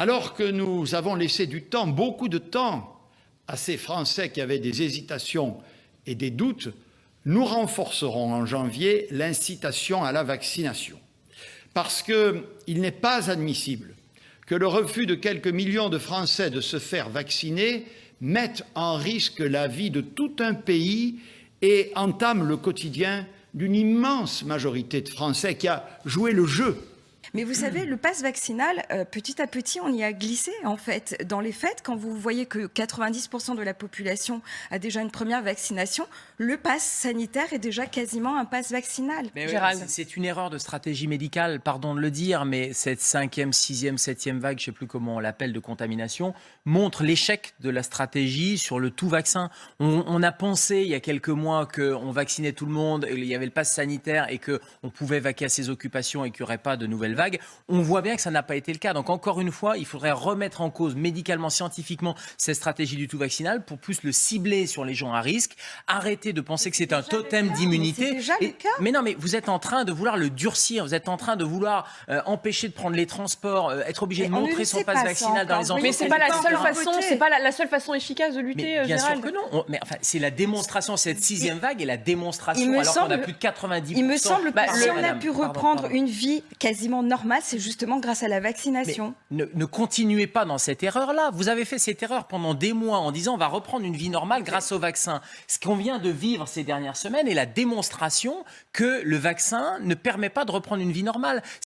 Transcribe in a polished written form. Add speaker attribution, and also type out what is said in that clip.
Speaker 1: Alors que nous avons laissé du temps, beaucoup de temps, à ces Français qui avaient des hésitations et des doutes, nous renforcerons en janvier l'incitation à la vaccination. Parce qu'il n'est pas admissible que le refus de quelques millions de Français de se faire vacciner mette en risque la vie de tout un pays et entame le quotidien d'une immense majorité de Français qui a joué le jeu.
Speaker 2: Mais vous savez, le pass vaccinal, petit à petit, on y a glissé, en fait. Dans les faits, quand vous voyez que 90% de la population a déjà une première vaccination, le pass sanitaire est déjà quasiment un pass vaccinal.
Speaker 3: Mais Gérald, c'est une erreur de stratégie médicale, pardon de le dire, mais cette 5e, 6e, 7e vague, je ne sais plus comment on l'appelle, de contamination, montre l'échec de la stratégie sur le tout vaccin. On a pensé il y a quelques mois qu'on vaccinait tout le monde, il y avait le pass sanitaire et qu'on pouvait vaquer à ses occupations et qu'il n'y aurait pas de nouvelles vagues. On voit bien que ça n'a pas été le cas. Donc encore une fois, il faudrait remettre en cause médicalement, scientifiquement cette stratégie du tout vaccinal pour plus le cibler sur les gens à risque. Arrêter de penser que c'est un totem d'immunité.
Speaker 2: C'est déjà le cas.
Speaker 3: Mais non, mais vous êtes en train de vouloir le durcir. Vous êtes en train de vouloir empêcher de prendre les transports, être obligé de montrer son passe vaccinal dans les entreprises.
Speaker 4: Mais c'est pas la seule façon. C'est pas la seule façon efficace de lutter.
Speaker 3: Mais bien
Speaker 4: Gérald.
Speaker 3: sûr que non. Mais enfin, c'est la démonstration. Cette 6e vague est la démonstration. Alors qu'on a plus de 90%.
Speaker 2: Il me semble que si on a pu reprendre
Speaker 3: pardon.
Speaker 2: une vie quasiment normale, c'est justement grâce à la vaccination.
Speaker 3: Mais ne continuez pas dans cette erreur-là. Vous avez fait cette erreur pendant des mois en disant on va reprendre une vie normale grâce au vaccin. Ce qu'on vient de vivre ces dernières semaines est la démonstration que le vaccin ne permet pas de reprendre une vie normale.